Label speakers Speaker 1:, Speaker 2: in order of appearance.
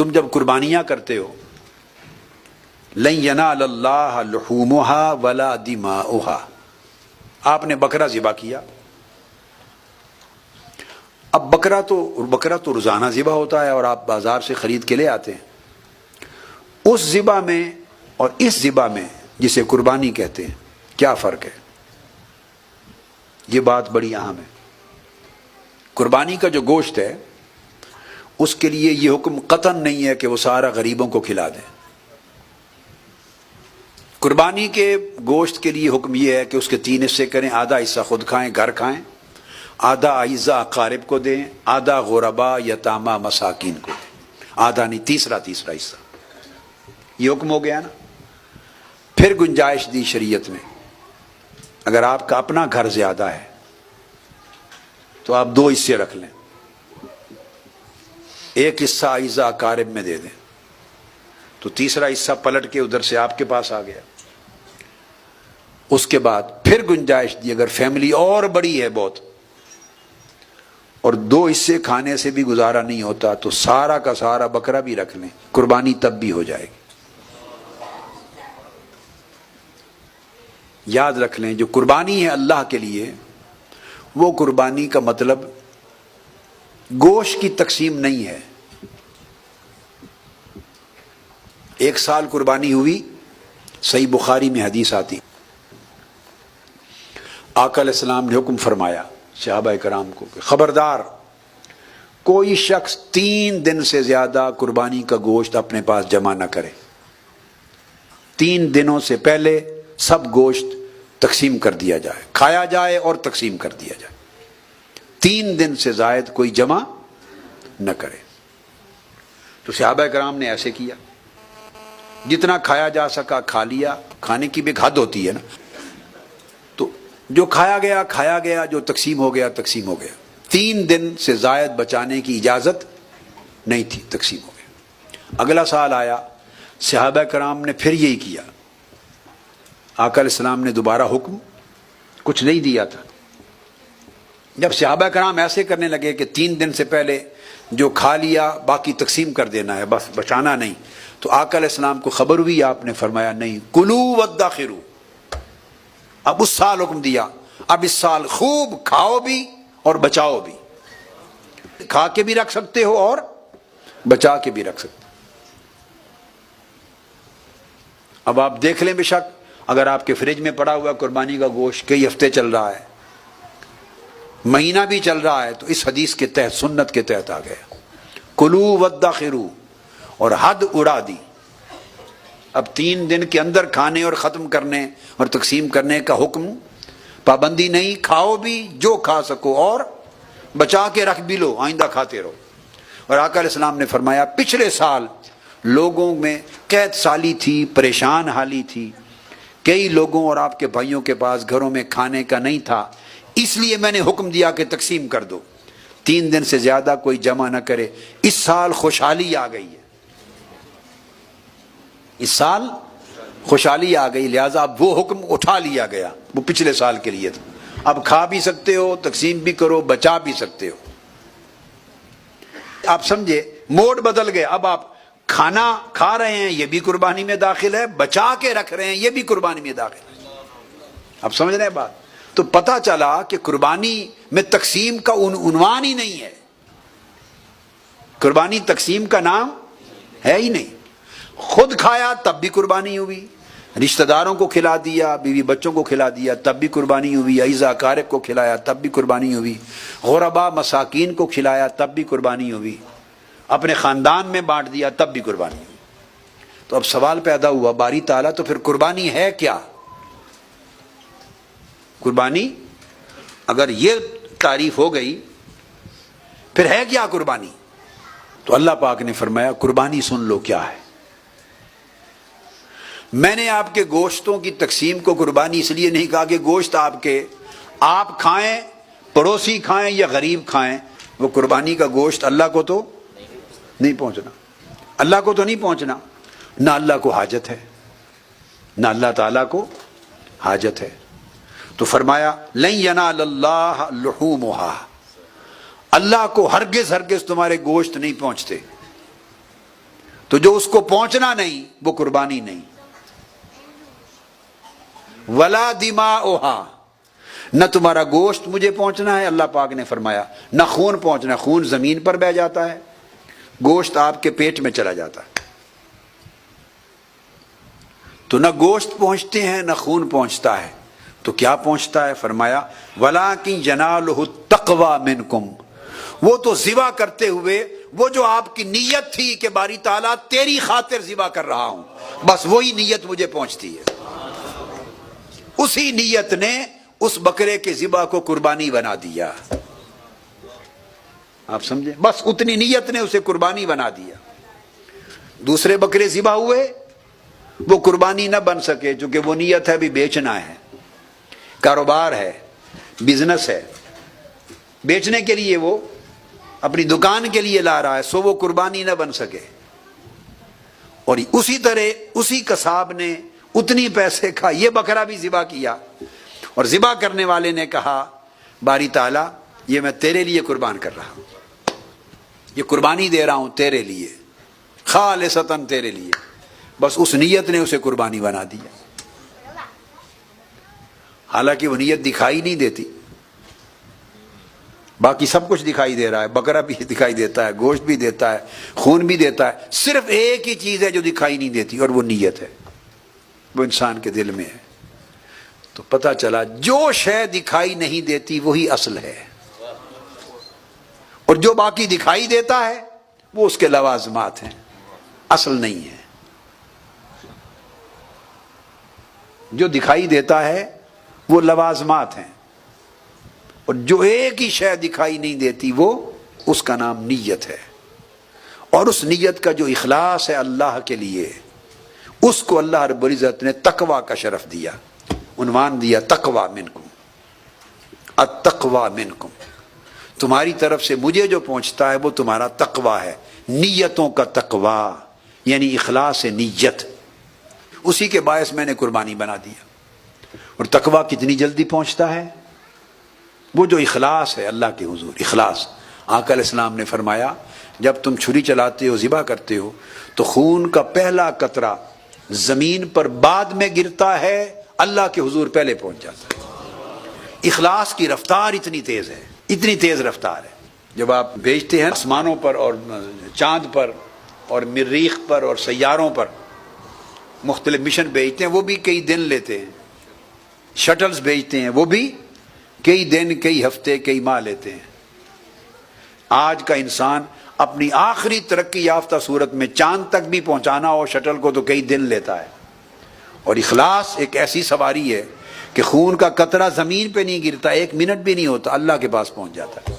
Speaker 1: تم جب قربانیاں کرتے ہو لن ینال اللہ لحومها ولا دماؤها، آپ نے بکرا ذبح کیا. اب بکرا تو روزانہ ذبح ہوتا ہے اور آپ بازار سے خرید کے لے آتے ہیں. اس ذبح میں اور اس ذبح میں جسے قربانی کہتے ہیں کیا فرق ہے؟ یہ بات بڑی اہم ہے. قربانی کا جو گوشت ہے اس کے لیے یہ حکم قطعاً نہیں ہے کہ وہ سارا غریبوں کو کھلا دیں. قربانی کے گوشت کے لیے حکم یہ ہے کہ اس کے 3 حصے کریں، آدھا حصہ خود کھائیں، گھر کھائیں، آدھا اعزاء اقارب کو دیں، آدھا غربا یتامہ مساکین کو دیں، آدھا نہیں، تیسرا حصہ. یہ حکم ہو گیا نا. پھر گنجائش دی شریعت میں، اگر آپ کا اپنا گھر زیادہ ہے تو آپ 2 حصے رکھ لیں، ایک حصہ اعزاء اقارب میں دے دیں تو تیسرا حصہ پلٹ کے ادھر سے آپ کے پاس آ گیا. اس کے بعد پھر گنجائش دی، اگر فیملی اور بڑی ہے بہت اور 2 حصے کھانے سے بھی گزارا نہیں ہوتا تو سارا کا سارا بکرا بھی رکھ لیں، قربانی تب بھی ہو جائے گی. یاد رکھ لیں جو قربانی ہے اللہ کے لیے، وہ قربانی کا مطلب گوشت کی تقسیم نہیں ہے. 1 سال قربانی ہوئی، صحیح بخاری میں حدیث آتی، آقا علیہ السلام نے حکم فرمایا صحابہ کرام کو کہ خبردار کوئی شخص 3 دن سے زیادہ قربانی کا گوشت اپنے پاس جمع نہ کرے. 3 دنوں سے پہلے سب گوشت تقسیم کر دیا جائے، کھایا جائے اور تقسیم کر دیا جائے. 3 دن سے زائد کوئی جمع نہ کرے. تو صحابہ کرام نے ایسے کیا، جتنا کھایا جا سکا کھا لیا. کھانے کی بھی ایک حد ہوتی ہے نا، تو جو کھایا گیا، جو تقسیم ہو گیا تقسیم ہو گیا. 3 دن سے زائد بچانے کی اجازت نہیں تھی، تقسیم ہو گیا. اگلا سال آیا، صحابہ کرام نے پھر یہی کیا. آقا علیہ السلام نے دوبارہ حکم کچھ نہیں دیا تھا. جب صحابہ کرام ایسے کرنے لگے کہ 3 دن سے پہلے جو کھا لیا باقی تقسیم کر دینا ہے، بس بچانا نہیں، تو آقا علیہ السلام کو خبر ہوئی. آپ نے فرمایا نہیں، کلو وادخروا. اب اس سال حکم دیا، اب اس سال خوب کھاؤ بھی اور بچاؤ بھی. کھا کے بھی رکھ سکتے ہو اور بچا کے بھی رکھ سکتے. اب آپ دیکھ لیں، بے شک اگر آپ کے فریج میں پڑا ہوا قربانی کا گوشت کئی ہفتے چل رہا ہے، مہینہ بھی چل رہا ہے، تو اس حدیث کے تحت، سنت کے تحت آ گیا کلو وادخروا، اور حد اڑا دی. اب 3 دن کے اندر کھانے اور ختم کرنے اور تقسیم کرنے کا حکم، پابندی نہیں، کھاؤ بھی جو کھا سکو اور بچا کے رکھ بھی لو، آئندہ کھاتے رہو. اور آقا علیہ السلام نے فرمایا پچھلے سال لوگوں میں قحط سالی تھی، پریشان حالی تھی، کئی لوگوں اور آپ کے بھائیوں کے پاس گھروں میں کھانے کا نہیں تھا، اس لیے میں نے حکم دیا کہ تقسیم کر دو، 3 دن سے زیادہ کوئی جمع نہ کرے. اس سال خوشحالی آ گئی ہے، اس سال خوشحالی آ گئی، لہذا اب وہ حکم اٹھا لیا گیا، وہ پچھلے سال کے لیے تھا. اب کھا بھی سکتے ہو، تقسیم بھی کرو، بچا بھی سکتے ہو. آپ سمجھے، موڈ بدل گئے. اب آپ کھانا کھا رہے ہیں، یہ بھی قربانی میں داخل ہے، بچا کے رکھ رہے ہیں، یہ بھی قربانی میں داخل ہے. آپ سمجھ رہے ہیں بات؟ تو پتہ چلا کہ قربانی میں تقسیم کا عنوان ہی نہیں ہے. قربانی تقسیم کا نام ہے ہی نہیں. خود کھایا تب بھی قربانی ہوئی، رشتہ داروں کو کھلا دیا، بیوی بچوں کو کھلا دیا تب بھی قربانی ہوئی، اعزاء اقارب کو کھلایا تب بھی قربانی ہوئی، غربا مساکین کو کھلایا تب بھی قربانی ہوئی، اپنے خاندان میں بانٹ دیا تب بھی قربانی ہوئی. تو اب سوال پیدا ہوا، باری تعالیٰ تو پھر قربانی ہے کیا؟ قربانی اگر یہ تعریف ہو گئی پھر ہے کیا قربانی؟ تو اللہ پاک نے فرمایا قربانی سن لو کیا ہے. میں نے آپ کے گوشتوں کی تقسیم کو قربانی اس لیے نہیں کہا کہ گوشت آپ کھائیں، پڑوسی کھائیں یا غریب کھائیں. وہ قربانی کا گوشت اللہ کو تو نہیں پہنچنا، اللہ کو تو نہیں پہنچنا، نہ اللہ کو حاجت ہے، نہ اللہ تعالیٰ کو حاجت ہے. تو فرمایا لن ینال اللہ لحومها، اللہ کو ہرگز تمہارے گوشت نہیں پہنچتے. تو جو اس کو پہنچنا نہیں وہ قربانی نہیں. ولا دماؤہا، نہ تمہارا گوشت مجھے پہنچنا ہے، اللہ پاک نے فرمایا، نہ خون پہنچنا ہے. خون زمین پر بہ جاتا ہے، گوشت آپ کے پیٹ میں چلا جاتا ہے. تو نہ گوشت پہنچتے ہیں نہ خون پہنچتا ہے. تو کیا پہنچتا ہے؟ فرمایا وَلَٰكِن يَنَالُهُ التَّقْوَىٰ مِنْكُمْ، وہ تو ذبح کرتے ہوئے وہ جو آپ کی نیت تھی کہ باری تعالیٰ تیری خاطر ذبح کر رہا ہوں، بس وہی نیت مجھے پہنچتی ہے. اسی نیت نے اس بکرے کے ذبح کو قربانی بنا دیا. آپ سمجھیں؟ بس اتنی نیت نے اسے قربانی بنا دیا. دوسرے بکرے ذبح ہوئے، وہ قربانی نہ بن سکے، چونکہ وہ نیت ہے بھی بیچنا ہے، کاروبار ہے، بزنس ہے، بیچنے کے لیے وہ اپنی دکان کے لیے لا رہا ہے، سو وہ قربانی نہ بن سکے. اور اسی طرح اسی قصاب نے اتنی پیسے کا یہ بکرا بھی ذبح کیا، اور ذبح کرنے والے نے کہا باری تعالیٰ یہ میں تیرے لیے قربان کر رہا ہوں، یہ قربانی دے رہا ہوں تیرے لیے، خالصتاً تیرے لیے. بس اس نیت نے اسے قربانی بنا دیا. حالانکہ وہ نیت دکھائی نہیں دیتی، باقی سب کچھ دکھائی دے رہا ہے، بکرا بھی دکھائی دیتا ہے، گوشت بھی دیتا ہے، خون بھی دیتا ہے. صرف ایک ہی چیز ہے جو دکھائی نہیں دیتی، اور وہ نیت ہے، وہ انسان کے دل میں ہے. تو پتہ چلا جو شے دکھائی نہیں دیتی وہی اصل ہے، اور جو باقی دکھائی دیتا ہے وہ اس کے لوازمات ہیں، اصل نہیں ہے. جو دکھائی دیتا ہے وہ لوازمات ہیں، اور جو ایک ہی شے دکھائی نہیں دیتی وہ اس کا نام نیت ہے. اور اس نیت کا جو اخلاص ہے اللہ کے لیے، اس کو اللہ رب العزت نے تقوی کا شرف دیا، عنوان دیا تقوی منکم، التقوی منکم. تمہاری طرف سے مجھے جو پہنچتا ہے وہ تمہارا تقوی ہے، نیتوں کا تقوی یعنی اخلاص نیت. اسی کے باعث میں نے قربانی بنا دیا. اور تقوی کتنی جلدی پہنچتا ہے؟ وہ جو اخلاص ہے اللہ کے حضور، اخلاص. آقا علیہ السلام نے فرمایا جب تم چھری چلاتے ہو، ذبح کرتے ہو، تو خون کا پہلا قطرہ زمین پر بعد میں گرتا ہے، اللہ کے حضور پہلے پہنچ جاتا ہے. اخلاص کی رفتار اتنی تیز ہے، اتنی تیز رفتار ہے. جب آپ بھیجتے ہیں آسمانوں پر اور چاند پر اور مریخ پر اور سیاروں پر مختلف مشن بھیجتے ہیں، وہ بھی کئی دن لیتے ہیں. شٹلز بھیجتے ہیں، وہ بھی کئی دن، کئی ہفتے، کئی ماہ لیتے ہیں. آج کا انسان اپنی آخری ترقی یافتہ صورت میں چاند تک بھی پہنچانا ہو شٹل کو تو کئی دن لیتا ہے. اور اخلاص ایک ایسی سواری ہے کہ خون کا قطرہ زمین پہ نہیں گرتا، 1 منٹ بھی نہیں ہوتا، اللہ کے پاس پہنچ جاتا ہے.